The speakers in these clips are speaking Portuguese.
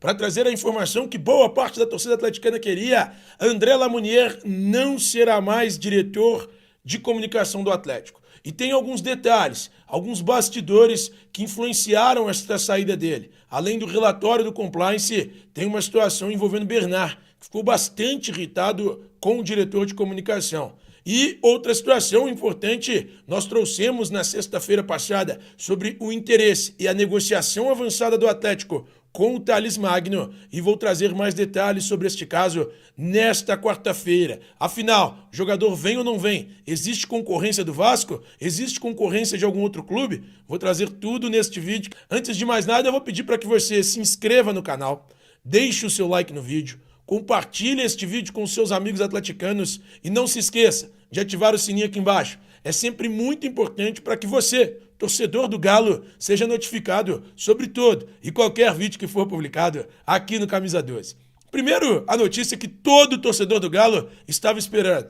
para trazer a informação que boa parte da torcida atleticana queria. André Lamounier não será mais diretor de comunicação do Atlético. E tem alguns detalhes, alguns bastidores que influenciaram esta saída dele. Além do relatório do compliance, tem uma situação envolvendo Bernard, que ficou bastante irritado com o diretor de comunicação. E outra situação importante, nós trouxemos na sexta-feira passada sobre o interesse e a negociação avançada do Atlético com o Thales Magno, e vou trazer mais detalhes sobre este caso nesta quarta-feira. Afinal, o jogador vem ou não vem? Existe concorrência do Vasco? Existe concorrência de algum outro clube? Vou trazer tudo neste vídeo. Antes de mais nada, eu vou pedir para que você se inscreva no canal, deixe o seu like no vídeo, compartilhe este vídeo com seus amigos atleticanos e não se esqueça de ativar o sininho aqui embaixo. É sempre muito importante para que você, torcedor do Galo, seja notificado sobre todo e qualquer vídeo que for publicado aqui no Camisa 12. Primeiro, a notícia que todo torcedor do Galo estava esperando.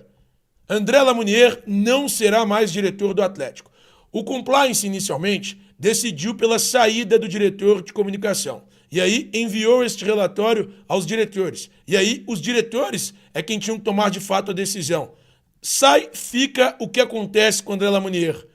André Lamounier não será mais diretor do Atlético. O compliance, inicialmente, decidiu pela saída do diretor de comunicação. E aí enviou este relatório aos diretores. E aí os diretores é quem tinham que tomar de fato a decisão. Sai, fica o que acontece com André Lamounier.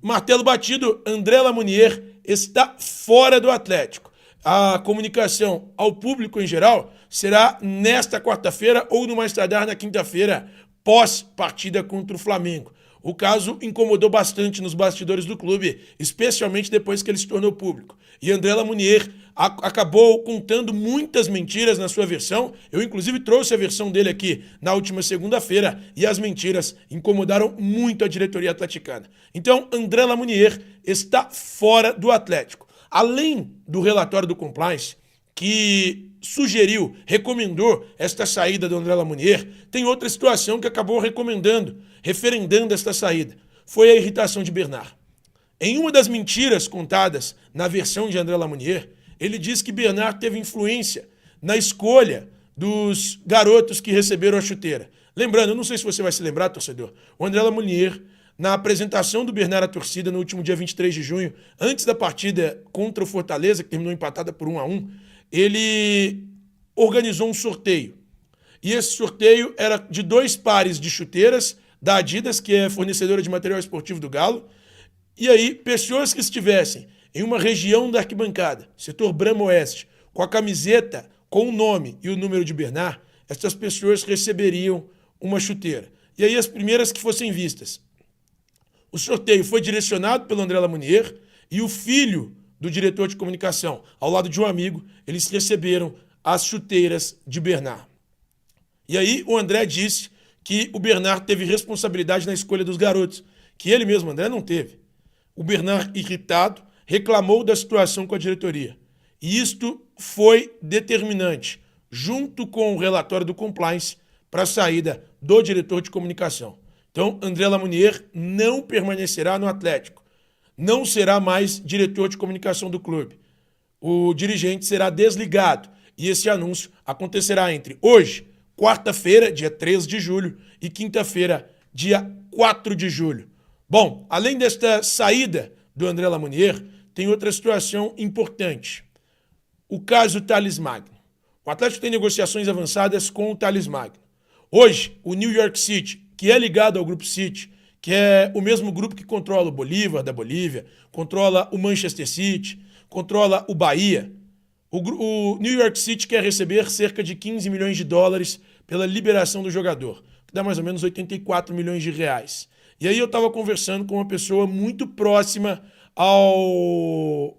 Martelo batido, André Lamounier está fora do Atlético. A comunicação ao público em geral será nesta quarta-feira ou no mais tardar na quinta-feira, pós-partida contra o Flamengo. O caso incomodou bastante nos bastidores do clube, especialmente depois que ele se tornou público. E André Lamounier acabou contando muitas mentiras na sua versão. Eu, inclusive, trouxe a versão dele aqui na última segunda-feira e as mentiras incomodaram muito a diretoria atleticana. Então, André Lamounier está fora do Atlético. Além do relatório do compliance, que sugeriu, recomendou esta saída do André Lamounier, tem outra situação que acabou referendando esta saída. Foi a irritação de Bernard. Em uma das mentiras contadas na versão de André Lamounier, ele diz que Bernard teve influência na escolha dos garotos que receberam a chuteira. Lembrando, eu não sei se você vai se lembrar, torcedor, o André Lamounier, na apresentação do Bernard à torcida no último dia 23 de junho, antes da partida contra o Fortaleza, que terminou empatada por 1-1, ele organizou um sorteio. E esse sorteio era de 2 pares de chuteiras da Adidas, que é fornecedora de material esportivo do Galo. E aí, pessoas que estivessem em uma região da arquibancada, setor Brama Oeste, com a camiseta, com o nome e o número de Bernard, essas pessoas receberiam uma chuteira. E aí as primeiras que fossem vistas. O sorteio foi direcionado pelo André Lamounier e o filho do diretor de comunicação, ao lado de um amigo, eles receberam as chuteiras de Bernard. E aí o André disse que o Bernard teve responsabilidade na escolha dos garotos, que ele mesmo, André, não teve. O Bernard, irritado, reclamou da situação com a diretoria. E isto foi determinante, junto com o relatório do compliance, para a saída do diretor de comunicação. Então, André Lamounier não permanecerá no Atlético. Não será mais diretor de comunicação do clube. O dirigente será desligado. E esse anúncio acontecerá entre hoje, quarta-feira, dia 13 de julho, e quinta-feira, dia 4 de julho. Bom, além desta saída do André Lamounier, tem outra situação importante. O caso Thales Magno. O Atlético tem negociações avançadas com o Thales Magno. Hoje, o New York City, que é ligado ao Grupo City, que é o mesmo grupo que controla o Bolívar da Bolívia, controla o Manchester City, controla o Bahia. O New York City quer receber cerca de 15 milhões de dólares pela liberação do jogador, que dá mais ou menos 84 milhões de reais. E aí eu estava conversando com uma pessoa muito próxima ao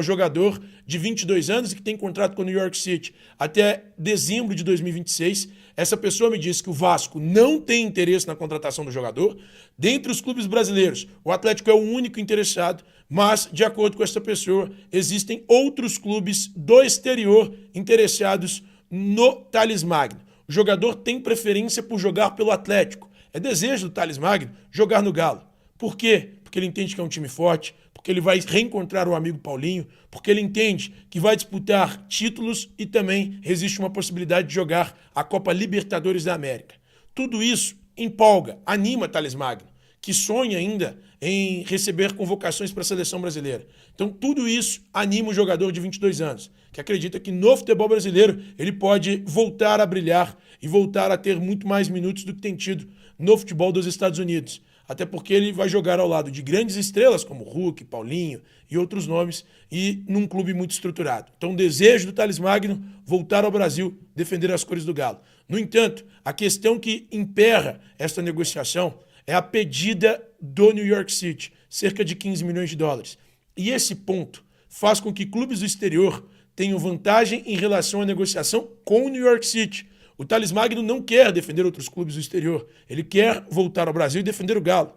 jogador de 22 anos e que tem contrato com o New York City até dezembro de 2026. Essa pessoa me disse que o Vasco não tem interesse na contratação do jogador. Dentre os clubes brasileiros, o Atlético é o único interessado, mas, de acordo com essa pessoa, existem outros clubes do exterior interessados no Thales Magno. O jogador tem preferência por jogar pelo Atlético. É desejo do Thales Magno jogar no Galo. Por quê? Porque ele entende que é um time forte, porque ele vai reencontrar o amigo Paulinho, porque ele entende que vai disputar títulos e também existe uma possibilidade de jogar a Copa Libertadores da América. Tudo isso empolga, anima Thales Magno, que sonha ainda em receber convocações para a seleção brasileira. Então, tudo isso anima o jogador de 22 anos, que acredita que no futebol brasileiro ele pode voltar a brilhar e voltar a ter muito mais minutos do que tem tido no futebol dos Estados Unidos. Até porque ele vai jogar ao lado de grandes estrelas como Hulk, Paulinho e outros nomes, e num clube muito estruturado. Então, o desejo do Thales Magno voltar ao Brasil, defender as cores do Galo. No entanto, a questão que emperra esta negociação é a pedida do New York City, cerca de 15 milhões de dólares. E esse ponto faz com que clubes do exterior tenham vantagem em relação à negociação com o New York City. O Thales Magno não quer defender outros clubes do exterior. Ele quer voltar ao Brasil e defender o Galo.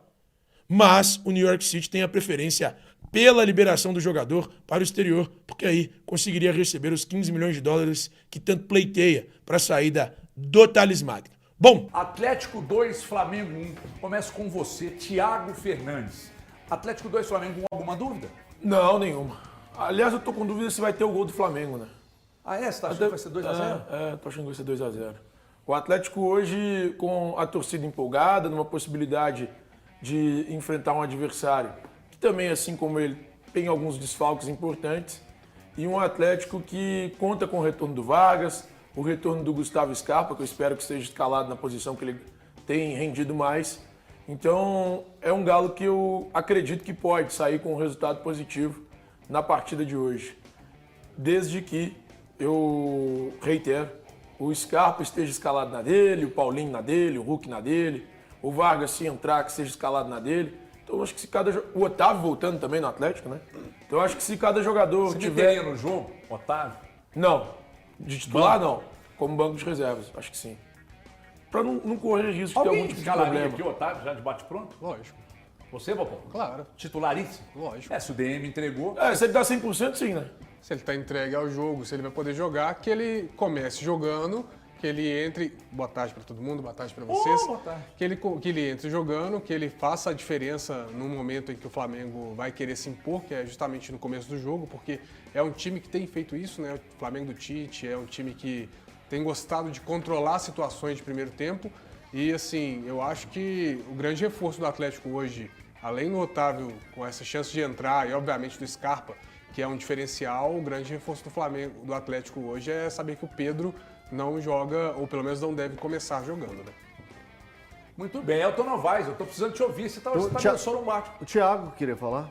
Mas o New York City tem a preferência pela liberação do jogador para o exterior, porque aí conseguiria receber os 15 milhões de dólares que tanto pleiteia para a saída do Thales Magno. Bom, Atlético 2, Flamengo 1. Começo com você, Thiago Fernandes. Atlético 2, Flamengo 1, alguma dúvida? não, nenhuma. Aliás, eu tô com dúvida se vai ter o gol do Flamengo, né? Ah, é? Você tá achando que vai ser 2x0? Tô achando que vai ser 2x0. O Atlético hoje, com a torcida empolgada, numa possibilidade de enfrentar um adversário que também, assim como ele, tem alguns desfalques importantes, e um Atlético que conta com o retorno do Vargas, o retorno do Gustavo Scarpa, que eu espero que esteja escalado na posição que ele tem rendido mais. Então, é um Galo que eu acredito que pode sair com um resultado positivo na partida de hoje. Desde que, eu reitero, o Scarpa esteja escalado na dele, o Paulinho na dele, o Hulk na dele, o Vargas, se entrar, que seja escalado na dele. Então, eu acho que se cada... O Otávio voltando também no Atlético, né? Então, eu acho que se cada jogador Você tiver... meteria no jogo, Otávio? Não. De titular, não. Como banco de reservas, acho que sim. Pra não correr risco de ter algum tipo de escalaria problema. aqui o Otávio já de bate-pronto? Lógico, Você, Popó? claro, Titularíssimo? lógico. Se o DM entregou. Se ele dá 100%, sim, né? Se ele está entregue ao jogo, se ele vai poder jogar, que ele comece jogando, que ele entre... Boa tarde para todo mundo, boa tarde para vocês. Boa tarde. Que ele entre jogando, que ele faça a diferença no momento em que o Flamengo vai querer se impor, que é justamente no começo do jogo, porque é um time que tem feito isso, né? O Flamengo do Tite é um time que tem gostado de controlar situações de primeiro tempo. E, assim, eu acho que o grande reforço do Atlético hoje, além do Otávio com essa chance de entrar e, obviamente, do Scarpa, que é um diferencial, o grande reforço do Flamengo, do Atlético hoje é saber que o Pedro não joga, ou pelo menos não deve começar jogando, né? Muito bem, Elton Novaes, eu tô precisando te ouvir. Você tá meio sorumbático. O Thiago queria falar?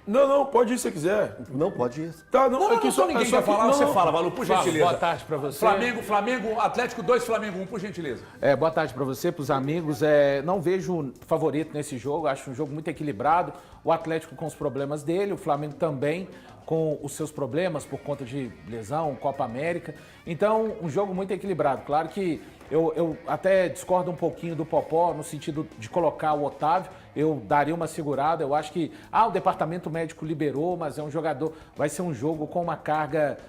Não, pode ir se você quiser. Não, pode ir. Tá, Não, é que só ninguém é só quer que- falar, não, você não. fala, Valu, por gentileza. Boa tarde para você. Flamengo, Atlético 2, Flamengo 1, por gentileza. Boa tarde para você, para os amigos. Não vejo favorito nesse jogo, acho um jogo muito equilibrado. O Atlético com os problemas dele, o Flamengo também com os seus problemas por conta de lesão, Copa América. Então, um jogo muito equilibrado. Claro que eu até discordo um pouquinho do Popó no sentido de colocar o Otávio. Eu daria uma segurada. Eu acho que o departamento médico liberou, mas é um jogador, vai ser um jogo com uma carga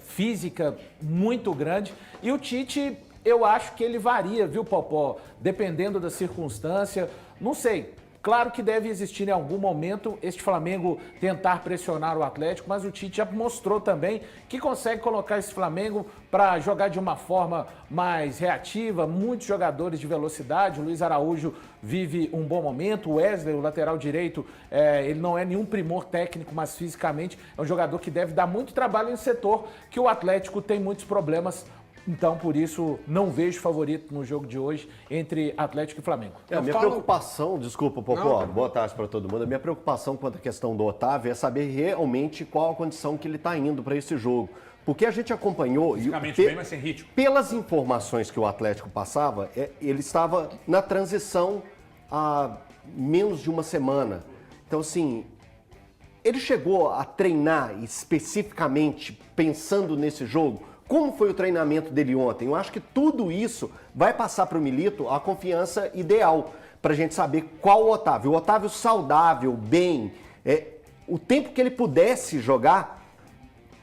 física muito grande. E o Tite, eu acho que ele varia, viu, Popó? Dependendo da circunstância. Não sei. Claro que deve existir em algum momento este Flamengo tentar pressionar o Atlético, mas o Tite já mostrou também que consegue colocar esse Flamengo para jogar de uma forma mais reativa, muitos jogadores de velocidade. O Luiz Araújo vive um bom momento, o Wesley, o lateral direito, ele não é nenhum primor técnico, mas fisicamente é um jogador que deve dar muito trabalho em setor, que o Atlético tem muitos problemas. Então, por isso, não vejo favorito no jogo de hoje entre Atlético e Flamengo. A minha preocupação, desculpa, Popó, boa tarde para todo mundo. A minha preocupação quanto à questão do Otávio é saber realmente qual a condição que ele está indo para esse jogo. Porque a gente acompanhou, Fisicamente bem, mas sem ritmo. pelas informações que o Atlético passava, ele estava na transição há menos de uma semana. Então, assim, ele chegou a treinar especificamente pensando nesse jogo? Como foi o treinamento dele ontem? Eu acho que tudo isso vai passar para o Milito a confiança ideal para a gente saber qual o Otávio. O Otávio saudável, bem, o tempo que ele pudesse jogar,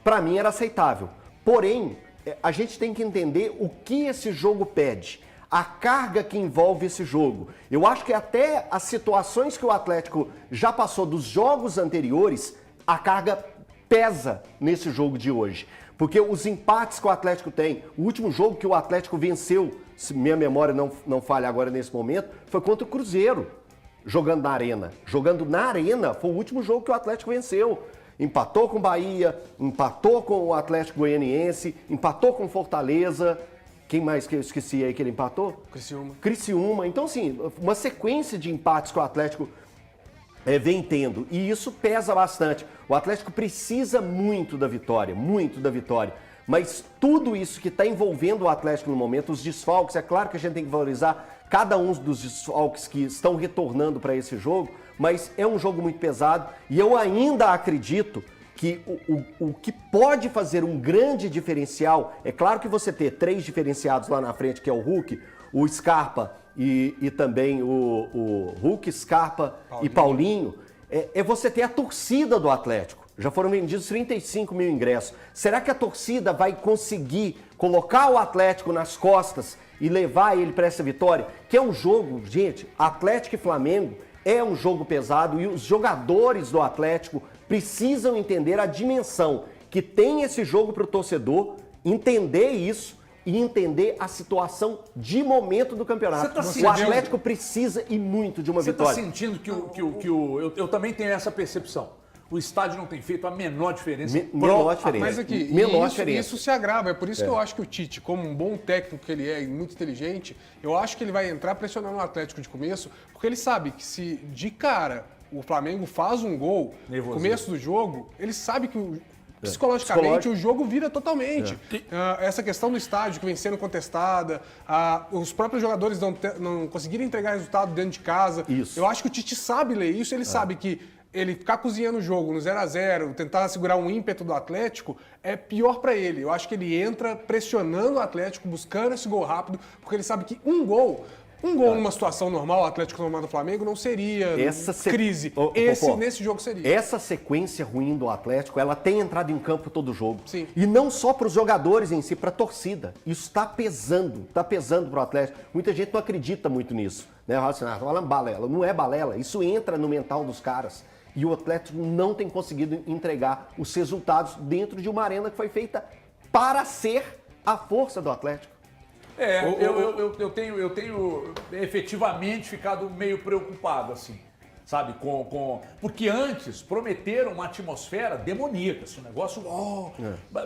para mim era aceitável. Porém, a gente tem que entender o que esse jogo pede, a carga que envolve esse jogo. Eu acho que até as situações que o Atlético já passou dos jogos anteriores, a carga pesa nesse jogo de hoje. Porque os empates que o Atlético tem, o último jogo que o Atlético venceu, se minha memória não falha agora nesse momento, foi contra o Cruzeiro. jogando na Arena. Jogando na Arena foi o último jogo que o Atlético venceu. Empatou com o Bahia, empatou com o Atlético Goianiense, empatou com o Fortaleza. Quem mais que eu esqueci aí que ele empatou? Criciúma. Então, assim, uma sequência de empates que o Atlético vem tendo. E isso pesa bastante. O Atlético precisa muito da vitória, muito da vitória. Mas tudo isso que está envolvendo o Atlético no momento, os desfalques, é claro que a gente tem que valorizar cada um dos desfalques que estão retornando para esse jogo, mas é um jogo muito pesado e eu ainda acredito que o que pode fazer um grande diferencial, é claro que você ter 3 diferenciados lá na frente, que é o Hulk, o Scarpa e também o Hulk, Scarpa e Paulinho, é você ter a torcida do Atlético. Já foram vendidos 35 mil ingressos. Será que a torcida vai conseguir colocar o Atlético nas costas e levar ele para essa vitória? Que é um jogo, gente, Atlético e Flamengo é um jogo pesado e os jogadores do Atlético precisam entender a dimensão que tem esse jogo para o torcedor, entender isso e entender a situação de momento do campeonato. O Atlético precisa e muito de uma vitória. Você está sentindo que eu também tenho essa percepção. O estádio não tem feito a menor diferença. Menor diferença. Mas aqui, isso se agrava. É por isso que eu acho que o Tite, como um bom técnico que ele é e muito inteligente, eu acho que ele vai entrar pressionando o Atlético de começo, porque ele sabe que se de cara o Flamengo faz um gol no começo do jogo, ele sabe que psicologicamente o jogo vira totalmente. Essa questão do estádio que vem sendo contestada, os próprios jogadores não conseguirem entregar resultado dentro de casa. Isso. Eu acho que o Tite sabe ler isso, ele sabe que ele ficar cozinhando o jogo no 0-0, tentar segurar um ímpeto do Atlético, é pior pra ele. Eu acho que ele entra pressionando o Atlético, buscando esse gol rápido, porque ele sabe que um gol numa situação normal, o Atlético normal do Flamengo, não seria crise. Nesse jogo seria. Essa sequência ruim do Atlético, ela tem entrado em campo todo jogo. Sim. E não só para os jogadores em si, para a torcida. Isso está pesando para o Atlético. Muita gente não acredita muito nisso. Né? Falando balela. Não é balela. Isso entra no mental dos caras. E o Atlético não tem conseguido entregar os resultados dentro de uma arena que foi feita para ser a força do Atlético. Eu tenho efetivamente ficado meio preocupado, assim, sabe? Porque antes prometeram uma atmosfera demoníaca, assim, um negócio,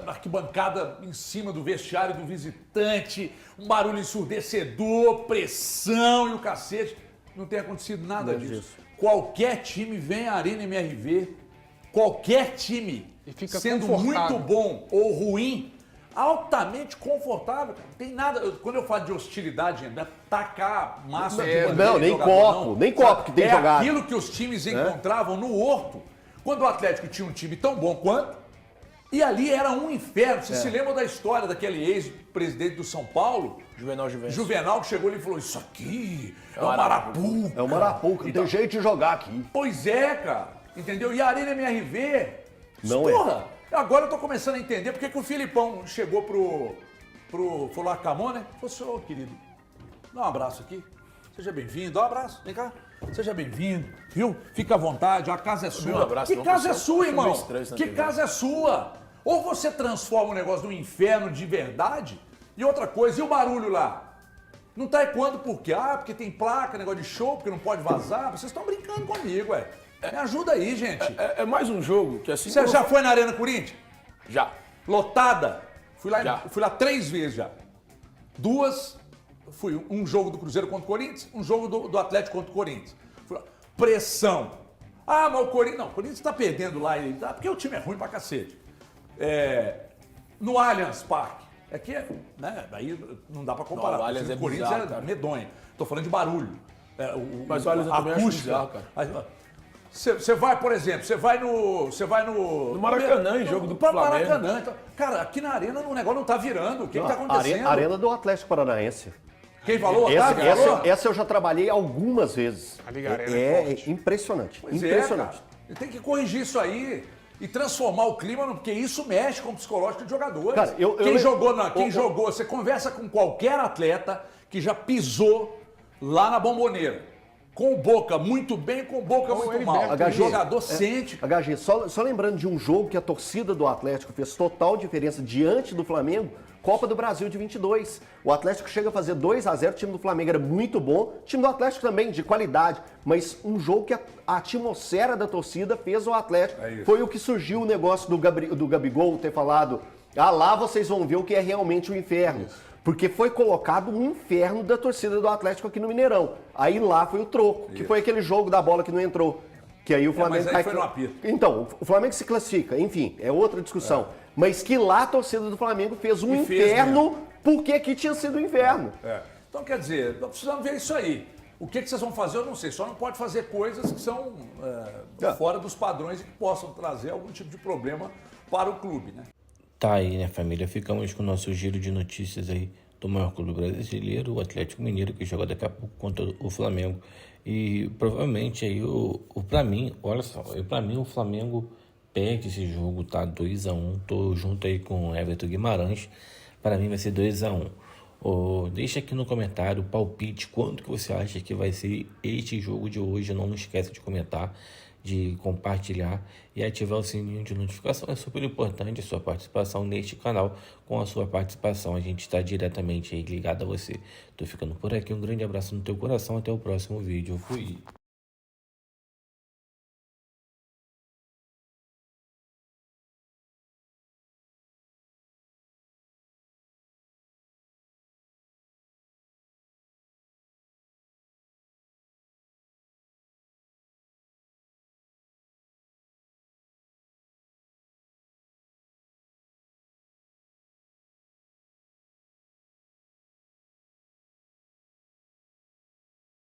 arquibancada em cima do vestiário do visitante, um barulho ensurdecedor, pressão e o cacete. Não tem acontecido nada disso. Qualquer time vem à Arena MRV, qualquer time, e fica sendo muito bom ou ruim, altamente confortável. Não tem nada. Quando eu falo de hostilidade, é tacar massa de bandeira. Não, nem copo que tem jogado. É aquilo que os times encontravam no Horto, quando o Atlético tinha um time tão bom quanto, e ali era um inferno. Você se lembra da história daquele ex-presidente do São Paulo? Juvenal, que chegou ali e falou, isso aqui é um Marapuca. É um Marapuca, não tem jeito de jogar aqui. Pois é, cara. Entendeu? E a Arena MRV, não porra, agora eu tô começando a entender porque que o Filipão chegou pro Camon, né? Falou, senhor, querido, dá um abraço aqui. Seja bem-vindo, dá um abraço, vem cá. Seja bem-vindo, viu? Fica à vontade, a casa é sua. Que casa é sua, irmão? Que casa é sua? Ou você transforma o negócio num inferno de verdade, e outra coisa, e o barulho lá? Não tá ecoando por quê? Porque tem placa, negócio de show, porque não pode vazar. Vocês estão brincando comigo, ué. Me ajuda aí, gente. É mais um jogo que assim... Você já foi na Arena Corinthians? Já. Lotada? Fui lá 3 vezes já. 2... Fui um jogo do Cruzeiro contra o Corinthians, um jogo do Atlético contra o Corinthians. Pressão. Mas o Corinthians... Não, o Corinthians tá perdendo lá, porque o time é ruim pra cacete. No Allianz Parque. Aqui né? Aí não dá pra comparar. Não, o Allianz o Corinthians bizarro, é medonho. Tô falando de barulho. Mas o Allianz eu também acho bizarro, cara. Você vai, por exemplo, você vai no... No Maracanã, em jogo do Flamengo. Maracanã. Então, cara, aqui na Arena o negócio não tá virando. O que tá acontecendo? Arena do Atlético Paranaense. Quem falou? Essa eu já trabalhei algumas vezes. A Liga Arena é impressionante. Impressionante. Tem que corrigir isso aí e transformar o clima, porque isso mexe com o psicológico de jogadores. Cara, quem jogou, você conversa com qualquer atleta que já pisou lá na Bombonera. Com o Boca muito bem, com o Boca muito ele mal. Heriberto, O jogador sente. HG, só lembrando de um jogo que a torcida do Atlético fez total diferença diante do Flamengo, Copa do Brasil de 22. O Atlético chega a fazer 2-0, o time do Flamengo era muito bom, o time do Atlético também, de qualidade, mas um jogo que a atmosfera da torcida fez o Atlético. Foi o que surgiu o negócio do Gabigol ter falado, lá vocês vão ver o que é realmente o inferno. Porque foi colocado um inferno da torcida do Atlético aqui no Mineirão. Aí lá foi o troco, que foi aquele jogo da bola que não entrou. Que aí o Flamengo mas aí foi no apito. Então, o Flamengo se classifica, enfim, é outra discussão. Mas que lá a torcida do Flamengo fez um inferno, porque aqui tinha sido um inferno. Então, quer dizer, nós precisamos ver isso aí. O que vocês vão fazer, eu não sei. Só não pode fazer coisas que são fora dos padrões e que possam trazer algum tipo de problema para o clube, né? Tá aí, né, família? Ficamos com o nosso giro de notícias aí do maior clube brasileiro, o Atlético Mineiro, que joga daqui a pouco contra o Flamengo. E provavelmente aí, pra mim, olha só, pra mim o Flamengo perde esse jogo, tá? 2-1. Tô junto aí com o Everton Guimarães. Para mim vai ser 2-1. Deixa aqui no comentário o palpite, quanto que você acha que vai ser este jogo de hoje. Não esquece de comentar, de compartilhar e ativar o sininho de notificação. É super importante a sua participação neste canal. Com a sua participação a gente está diretamente aí ligado a você. Tô ficando por aqui, um grande abraço no teu coração, até o próximo vídeo. Fui!